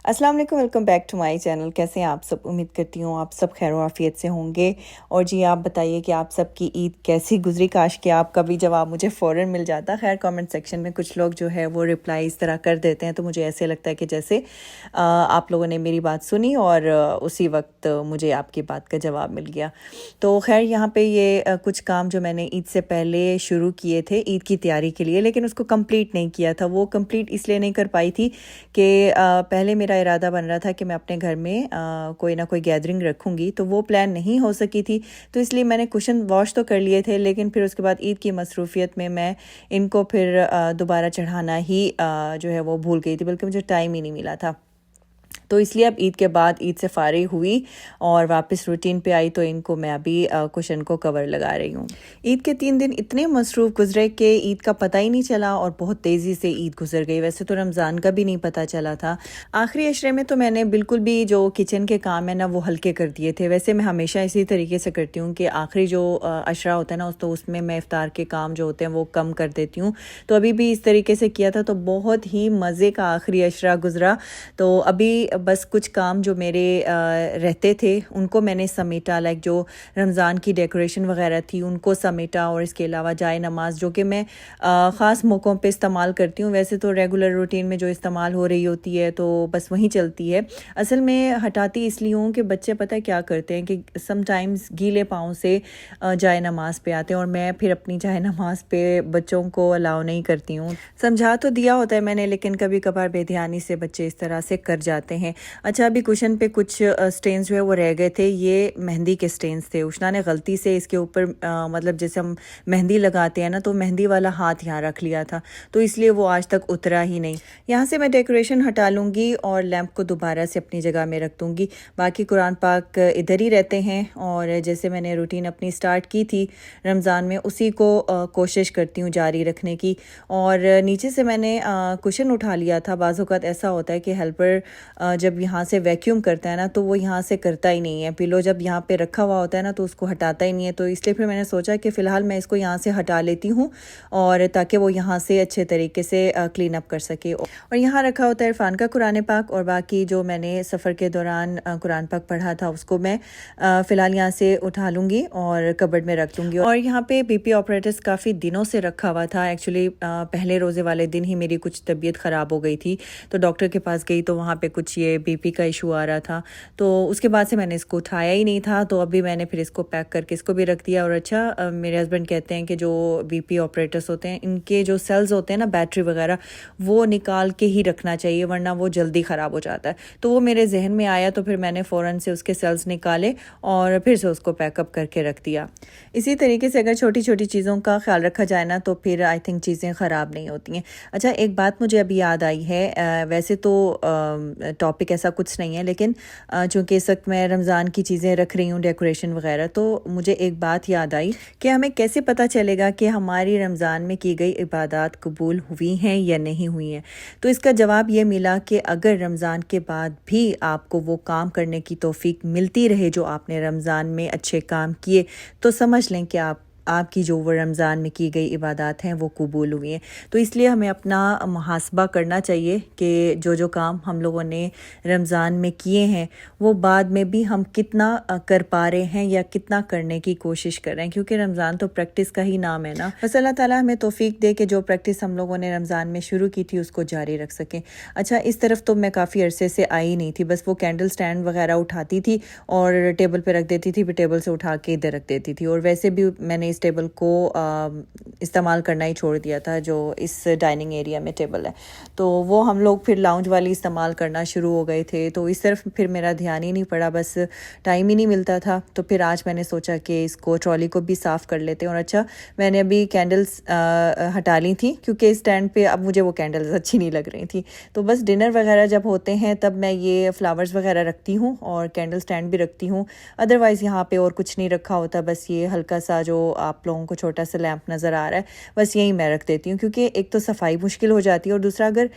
अस्सलाम वालेकुम, welcome back to my channel. कैसे हैं आप सब? उम्मीद करती हूँ आप सब खैर आफियत से होंगे। और जी आप बताइए कि आप सबकी ईद कैसी गुजरी। काश कि आपका भी जवाब मुझे फ़ौरन मिल जाता। खैर कमेंट सेक्शन में कुछ लोग जो है वो रिप्लाई इस तरह कर देते हैं, तो मुझे ऐसे लगता है कि जैसे आप लोगों ने मेरी बात सुनी और उसी वक्त मुझे आपकी बात का जवाब मिल गया। तो खैर यहाँ पे ये कुछ काम जो मैंने ईद से पहले शुरू किए थे ईद की तैयारी के लिए, लेकिन उसको कंप्लीट नहीं किया था। वो कंप्लीट इसलिए नहीं कर पाई थी कि पहले मेरा इरादा बन रहा था कि मैं अपने घर में कोई ना कोई गैदरिंग रखूँगी, तो वो प्लान नहीं हो सकी थी। तो इसलिए मैंने कुशन वॉश तो कर लिए थे, लेकिन फिर उसके बाद ईद की मसरूफियत में मैं इनको फिर दोबारा चढ़ाना ही जो है वो भूल गई थी, बल्कि मुझे टाइम ही नहीं मिला था। तो इसलिए अब ईद के बाद ईद से फ़ारिग हुई और वापस रूटीन पे आई, तो इनको मैं अभी कुशन को कवर लगा रही हूँ। ईद के 3 दिन इतने मसरूफ़ गुजरे कि ईद का पता ही नहीं चला और बहुत तेज़ी से ईद गुजर गई। वैसे तो रमज़ान का भी नहीं पता चला था। आखिरी अशरे में तो मैंने बिल्कुल भी जो किचन के काम है ना वो हल्के कर दिए थे। वैसे मैं हमेशा इसी तरीके से करती हूँ कि आखिरी जो अशरा होता है ना तो उसमें मैं इफ्तार के काम जो होते हैं वो कम कर देती हूँ। तो अभी भी इस तरीके से किया था, तो बहुत ही मज़े का आखिरी अशरा गुजरा। तो अभी बस कुछ काम जो मेरे रहते थे उनको मैंने समेटा, लाइक जो रमज़ान की डेकोरेशन वगैरह थी उनको समेटा, और इसके अलावा जाए नमाज जो कि मैं ख़ास मौक़ों पे इस्तेमाल करती हूँ। वैसे तो रेगुलर रूटीन में जो इस्तेमाल हो रही होती है तो बस वहीं चलती है। असल में हटाती इसलिए हूँ कि बच्चे पता है क्या करते हैं कि समटाइम्स गीले पाँव से जाए नमाज पे आते हैं, और मैं फिर अपनी जाए नमाज पे बच्चों को अलाउ नहीं करती हूँ। समझा तो दिया होता है मैंने, लेकिन कभी कभार बेध्यानी से बच्चे इस तरह से कर जाते हैं। अच्छा, अभी कुशन पे कुछ स्टेन्स जो है वो रह गए थे। ये मेहंदी के स्टेन्स थे। उष्णा ने गलती से इसके ऊपर मतलब जैसे हम मेहंदी लगाते हैं ना, तो मेहंदी वाला हाथ यहाँ रख लिया था, तो इसलिए वो आज तक उतरा ही नहीं। यहाँ से मैं डेकोरेशन हटा लूँगी और लैंप को दोबारा से अपनी जगह में रख दूँगी। बाकी कुरान पाक इधर ही रहते हैं, और जैसे मैंने रूटीन अपनी स्टार्ट की थी रमज़ान में उसी को कोशिश करती हूँ जारी रखने की। और नीचे से मैंने कुशन उठा लिया था। बाज़ औक़ात ऐसा होता है कि हेल्पर जब यहाँ से वैक्यूम करता है ना तो वो यहाँ से करता ही नहीं है। पिलो जब यहाँ पे रखा हुआ होता है ना तो उसको हटाता ही नहीं है। तो इसलिए फिर मैंने सोचा कि फ़िलहाल मैं इसको यहाँ से हटा लेती हूँ, और ताकि वो यहाँ से अच्छे तरीके से क्लीन अप कर सके। और यहाँ रखा होता है इरफान का कुरान पाक, और बाकी जो मैंने सफ़र के दौरान कुरान पाक पढ़ा था उसको मैं फ़िलहाल यहाँ से उठा लूँगी और कबर्ड में रख दूँगी। और यहाँ पे बीपी ऑपरेटर्स काफ़ी दिनों से रखा हुआ था। एक्चुअली पहले रोज़े वाले दिन ही मेरी कुछ तबीयत ख़राब हो गई थी, तो डॉक्टर के पास गई तो वहाँ पे कुछ ये बीपी का इशू आ रहा था। तो उसके बाद से मैंने इसको उठाया ही नहीं था। तो अभी मैंने फिर इसको पैक करके इसको भी रख दिया। और अच्छा, मेरे हस्बैंड कहते हैं कि जो बीपी ऑपरेटर्स होते हैं इनके जो सेल्स होते हैं ना, बैटरी वगैरह, वो निकाल के ही रखना चाहिए वरना वो जल्दी ख़राब हो जाता है। तो वो मेरे जहन में आया, तो फिर मैंने फ़ौरन से उसके सेल्स निकाले और फिर से उसको पैकअप करके रख दिया। इसी तरीके से अगर छोटी छोटी चीज़ों का ख्याल रखा जाए ना तो फिर आई थिंक चीज़ें ख़राब नहीं होती हैं। अच्छा, एक बात मुझे अभी याद आई है। वैसे तो टॉपिक ऐसा कुछ नहीं है, लेकिन चूँकि इस वक्त मैं रमज़ान की चीज़ें रख रही हूँ, डेकोरेशन वगैरह, तो मुझे एक बात याद आई कि हमें कैसे पता चलेगा कि हमारी रमज़ान में की गई इबादत कबूल हुई हैं या नहीं हुई हैं। तो इसका जवाब ये मिला कि अगर रमज़ान के बाद भी आपको वो काम करने की तौफीक मिलती रहे जो आपने रमज़ान में अच्छे काम किए, तो समझ लें कि आपकी जो वो रमज़ान में की गई इबादत हैं वो कबूल हुई हैं। तो इसलिए हमें अपना मुहासबा करना चाहिए कि जो जो काम हम लोगों ने रमज़ान में किए हैं वो बाद में भी हम कितना कर पा रहे हैं या कितना करने की कोशिश कर रहे हैं, क्योंकि रमज़ान तो प्रैक्टिस का ही नाम है ना। बस अल्लाह ताला हमें तौफीक दे कि जो प्रैक्टिस हम लोगों ने रमज़ान में शुरू की थी उसको जारी रख सकें। अच्छा, इस तरफ तो मैं काफ़ी अरसे से आई नहीं थी, बस वो कैंडल स्टैंड वगैरह उठाती थी और टेबल पर रख देती थी, फिर टेबल से उठा के इधर रख देती थी। और वैसे भी मैंने इस टेबल को इस्तेमाल करना ही छोड़ दिया था, जो इस डाइनिंग एरिया में टेबल है, तो वो हम लोग फिर लाउंज वाली इस्तेमाल करना शुरू हो गए थे। तो इस तरफ फिर मेरा ध्यान ही नहीं पड़ा, बस टाइम ही नहीं मिलता था। तो फिर आज मैंने सोचा कि इसको ट्रॉली को भी साफ़ कर लेते हैं। और अच्छा, मैंने अभी कैंडल्स हटा ली थी क्योंकि स्टैंड पे अब मुझे वो कैंडल्स अच्छी नहीं लग रही थी। तो बस डिनर वगैरह जब होते हैं तब मैं ये फ्लावर्स वगैरह रखती हूँ और कैंडल स्टैंड भी रखती हूँ। अदरवाइज़ यहाँ पे और कुछ नहीं रखा होता, बस ये हल्का सा जो आप लोगों को छोटा सा लैंप नज़र आ रहा है, बस यही मैं रख देती हूँ, क्योंकि एक तो सफाई मुश्किल हो जाती है और दूसरा अगर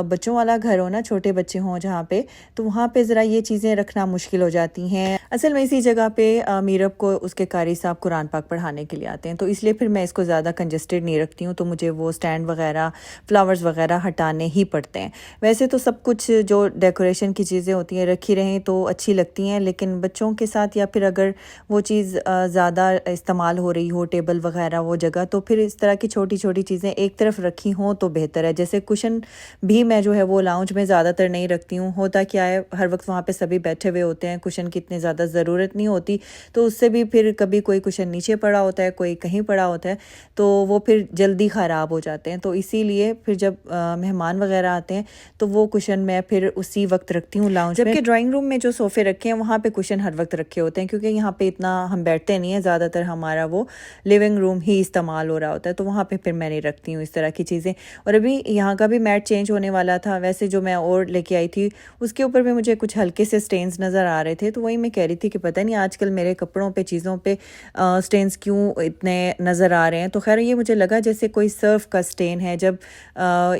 बच्चों वाला घर हो ना, छोटे बच्चे हों जहाँ पे, तो वहाँ पे ज़रा ये चीज़ें रखना मुश्किल हो जाती हैं। असल में इसी जगह पे मीरब को उसके कारी साहब कुरान पाक पढ़ाने के लिए आते हैं, तो इसलिए फिर मैं इसको ज़्यादा कंजस्टेड नहीं रखती हूँ, तो मुझे वो स्टैंड वगैरह फ्लावर्स वगैरह हटाने ही पड़ते हैं। वैसे तो सब कुछ जो डेकोरेशन की चीज़ें होती हैं रखी रहें तो अच्छी लगती हैं, लेकिन बच्चों के साथ या फिर अगर वो चीज़ ज़्यादा इस्तेमाल हो रही हो, टेबल वगैरह वो जगह, तो फिर इस तरह की छोटी छोटी चीज़ें एक तरफ रखी हों तो बेहतर है। जैसे कुशन भी मैं जो है वो लाउंज में ज़्यादातर नहीं रखती हूँ। होता क्या है, हर वक्त वहाँ पे सभी बैठे हुए होते हैं, कुशन की इतनी ज़्यादा ज़रूरत नहीं होती, तो उससे भी फिर कभी कोई कुशन नीचे पड़ा होता है, कोई कहीं पड़ा होता है, तो वो फिर जल्दी ख़राब हो जाते हैं। तो इसीलिए फिर जब मेहमान वगैरह आते हैं तो वो कुशन मैं फिर उसी वक्त रखती हूँ लाउंज में। जबकि ड्राइंग रूम में जो सोफ़े रखे हैं वहाँ पे कुशन हर वक्त रखे होते हैं, क्योंकि यहाँ पे इतना हम बैठते नहीं हैं, ज़्यादातर हमारा वो लिविंग रूम ही इस्तेमाल हो रहा होता है, तो वहाँ पे फिर मैं नहीं रखती हूँ इस तरह की चीज़ें। और अभी यहाँ का भी मैट चेंज होने वाला था, वैसे जो मैं और लेके आई थी उसके ऊपर भी मुझे कुछ हल्के से स्टेन्स नज़र आ रहे थे, तो वही मैं कह रही थी कि पता नहीं आजकल मेरे कपड़ों पे, चीज़ों पे स्टेन्स क्यों इतने नज़र आ रहे हैं। तो खैर ये मुझे लगा जैसे कोई सर्फ का स्टेन है। जब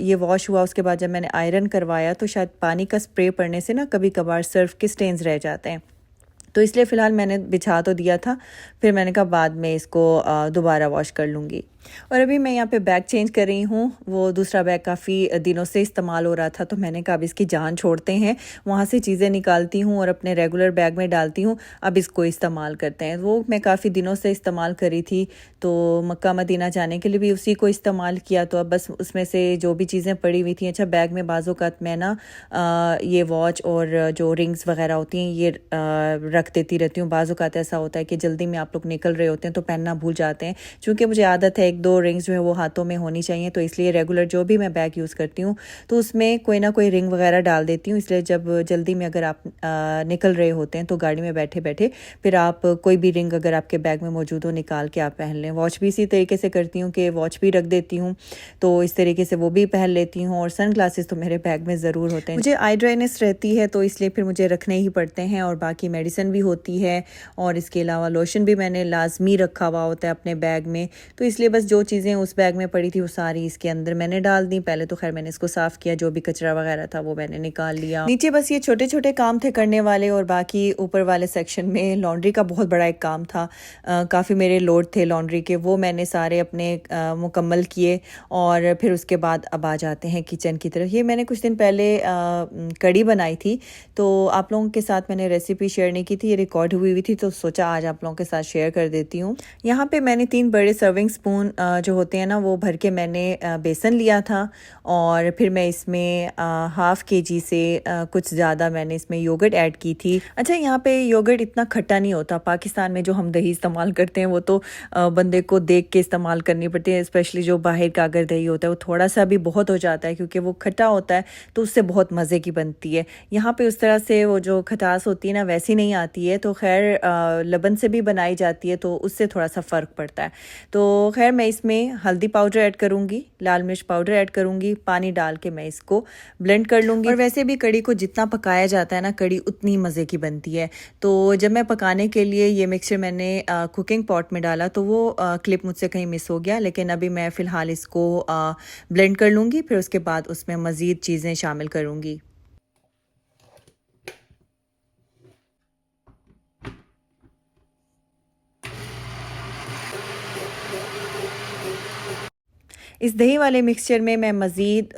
ये वॉश हुआ उसके बाद जब मैंने आयरन करवाया तो शायद पानी का स्प्रे पड़ने से ना कभी कभार सर्फ के स्टेन्स रह जाते हैं, तो इसलिए फ़िलहाल मैंने बिछा तो दिया था, फिर मैंने कहा बाद में इसको दोबारा वॉश कर लूँगी। और अभी मैं यहाँ पे बैग चेंज कर रही हूँ, वो दूसरा बैग काफ़ी दिनों से इस्तेमाल हो रहा था, तो मैंने कहा अब इसकी जान छोड़ते हैं, वहाँ से चीज़ें निकालती हूँ और अपने रेगुलर बैग में डालती हूँ, अब इसको इस्तेमाल करते हैं। वो मैं काफ़ी दिनों से इस्तेमाल करी थी, तो मक्का मदीना जाने के लिए भी उसी को इस्तेमाल किया, तो अब बस उसमें से जो भी चीज़ें पड़ी हुई थी, अच्छा बैग में बाज़ औक़ात मैं ना ये वॉच और जो रिंग्स वगैरह होती हैं ये रख देती रहती हूँ। बाज़ औक़ात ऐसा होता है कि जल्दी में आप लोग निकल रहे होते हैं तो पहनना भूल जाते हैं, चूँकि मुझे आदत है 1-2 रिंग्स जो है वो हाथों में होनी चाहिए, तो इसलिए रेगुलर जो भी मैं बैग यूज़ करती हूँ तो उसमें कोई ना कोई रिंग वगैरह डाल देती हूँ। इसलिए जब जल्दी में अगर आप निकल रहे होते हैं तो गाड़ी में बैठे बैठे फिर आप कोई भी रिंग अगर आपके बैग में मौजूद हो निकाल के आप पहन लें। वॉच भी इसी तरीके से करती हूँ कि वॉच भी रख देती हूँ, तो इस तरीके से वो भी पहन लेती हूँ। और सन ग्लासेस तो मेरे बैग में ज़रूर होते हैं। मुझे आई ड्राइनेस रहती है तो इसलिए फिर मुझे रखने ही पड़ते हैं, और बाकी मेडिसिन भी होती है और इसके अलावा लोशन भी मैंने लाजमी रखा हुआ होता है अपने बैग में, तो इसलिए बस जो चीज़ें उस बैग में पड़ी थी वो सारी इसके अंदर मैंने डाल दी। पहले तो खैर मैंने इसको साफ़ किया, जो भी कचरा वगैरह था वो मैंने निकाल लिया। नीचे बस ये छोटे छोटे काम थे करने वाले, और बाकी ऊपर वाले सेक्शन में लॉन्ड्री का बहुत बड़ा एक काम था। काफ़ी मेरे लोड थे लॉन्ड्री के, वो मैंने सारे अपने मुकम्मल किए, और फिर उसके बाद अब आ जाते हैं किचन की तरफ। ये मैंने कुछ दिन पहले कड़ी बनाई थी, तो आप लोगों के साथ मैंने रेसिपी शेयर नहीं की थी, ये रिकॉर्ड हुई थी, तो सोचा आज आप लोगों के साथ शेयर कर देती हूँ। यहाँ पे मैंने 3 बड़े सर्विंग स्पून जो होते हैं ना वो भर के मैंने बेसन लिया था, और फिर मैं इसमें हाफ़ kg से कुछ ज़्यादा मैंने इसमें योगर्ट ऐड की थी। अच्छा, यहाँ पे योगर्ट इतना खट्टा नहीं होता। पाकिस्तान में जो हम दही इस्तेमाल करते हैं वो तो बंदे को देख के इस्तेमाल करनी पड़ती है, स्पेशली जो बाहर का अगर दही होता है वो थोड़ा सा भी बहुत हो जाता है, क्योंकि वो खट्टा होता है तो उससे बहुत मज़े की बनती है। यहाँ पे उस तरह से वो जो खटास होती है ना वैसी नहीं आती है, तो खैर लबन से भी बनाई जाती है तो उससे थोड़ा सा फ़र्क पड़ता है। तो खैर मैं इसमें हल्दी पाउडर ऐड करूँगी, लाल मिर्च पाउडर ऐड करूँगी, पानी डाल के मैं इसको ब्लेंड कर लूँगी। और वैसे भी कड़ी को जितना पकाया जाता है ना, कड़ी उतनी मज़े की बनती है। तो जब मैं पकाने के लिए ये मिक्सचर मैंने कुकिंग पॉट में डाला तो वो क्लिप मुझसे कहीं मिस हो गया, लेकिन अभी मैं फ़िलहाल इसको ब्लेंड कर लूँगी, फिर उसके बाद उसमें मज़ीद चीज़ें शामिल करूँगी। इस दही वाले मिक्सचर में मैं मज़ीद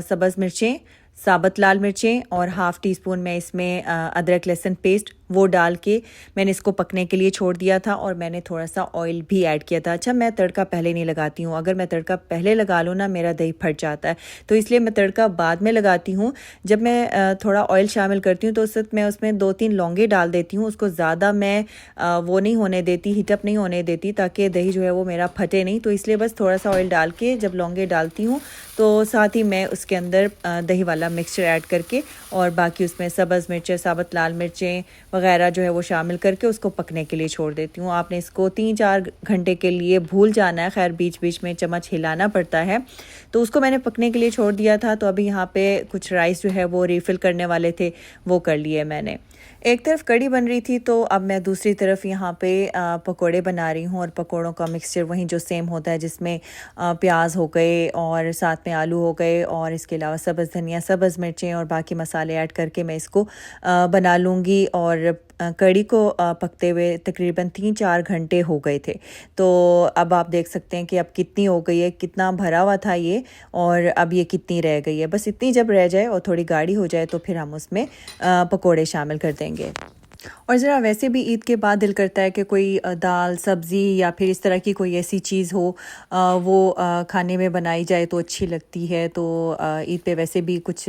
सब्ज़ मिर्चें, साबुत लाल मिर्चें और हाफ़ टी स्पून मैं इसमें अदरक लहसुन पेस्ट वो डाल के मैंने इसको पकने के लिए छोड़ दिया था, और मैंने थोड़ा सा ऑयल भी ऐड किया था। अच्छा, मैं तड़का पहले नहीं लगाती हूँ, अगर मैं तड़का पहले लगा लूँ ना मेरा दही फट जाता है, तो इसलिए मैं तड़का बाद में लगाती हूँ। जब मैं थोड़ा ऑयल शामिल करती हूँ तो उस वक्त मैं उसमें 2-3 लौंगे डाल देती हूँ, उसको ज़्यादा मैं वो नहीं होने देती, हीटअप नहीं होने देती, ताकि दही जो है वो मेरा फटे नहीं। तो इसलिए बस थोड़ा सा ऑयल डाल के जब लौंगे डालती हूँ तो साथ ही मैं उसके अंदर दही वाला मिक्सचर ऐड करके, और बाकी उसमें सब्ज़ मिर्चें, साबुत लाल मिर्चें वगैरह जो है वो शामिल करके उसको पकने के लिए छोड़ देती हूँ। आपने इसको 3-4 घंटे के लिए भूल जाना है, खैर बीच बीच में चम्मच हिलाना पड़ता है। तो उसको मैंने पकने के लिए छोड़ दिया था। तो अभी यहाँ पे कुछ राइस जो है वो रिफ़िल करने वाले थे, वो कर लिए मैंने। एक तरफ कड़ी बन रही थी तो अब मैं दूसरी तरफ यहाँ पे पकोड़े बना रही हूँ। और पकोड़ों का मिक्सचर वही जो सेम होता है, जिसमें प्याज हो गए और साथ में आलू हो गए और इसके अलावा सब्ज़ धनिया, सब्ज़ मिर्चें और बाकी मसाले ऐड करके मैं इसको बना लूँगी। और कड़ी को पकते हुए तकरीबन 3-4 घंटे हो गए थे। तो अब आप देख सकते हैं कि अब कितनी हो गई है, कितना भरा हुआ था ये और अब ये कितनी रह गई है। बस इतनी जब रह जाए और थोड़ी गाढ़ी हो जाए तो फिर हम उसमें पकोड़े शामिल कर देंगे। और ज़रा वैसे भी ईद के बाद दिल करता है कि कोई दाल सब्ज़ी या फिर इस तरह की कोई ऐसी चीज़ हो वो खाने में बनाई जाए तो अच्छी लगती है। तो ईद पे वैसे भी कुछ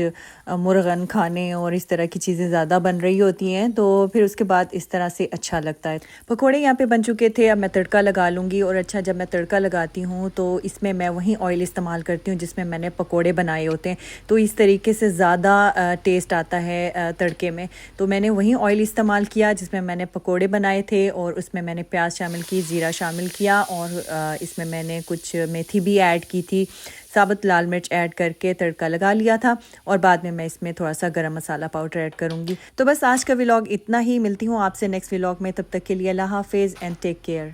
मुर्गन खाने और इस तरह की चीज़ें ज़्यादा बन रही होती हैं, तो फिर उसके बाद इस तरह से अच्छा लगता है। पकोड़े यहाँ पे बन चुके थे, अब मैं तड़का लगा लूँगी। और अच्छा, जब मैं तड़का लगाती हूँ तो इसमें मैं वही ऑयल इस्तेमाल करती हूँ जिसमें मैंने पकोड़े बनाए होते हैं। तो इस तरीके से ज़्यादा टेस्ट आता है तड़के में। तो मैंने वही ऑयल इस्तेमाल किया जिसमें मैंने पकोड़े बनाए थे और उसमें मैंने प्याज शामिल की, ज़ीरा शामिल किया और इसमें मैंने कुछ मेथी भी ऐड की थी, साबुत लाल मिर्च ऐड करके तड़का लगा लिया था। और बाद में मैं इसमें थोड़ा सा गरम मसाला पाउडर ऐड करूँगी। तो बस आज का व्लॉग इतना ही। मिलती हूँ आपसे नेक्स्ट व्लॉग में, तब तक के लिए अल्लाह हाफिज़ एंड टेक केयर।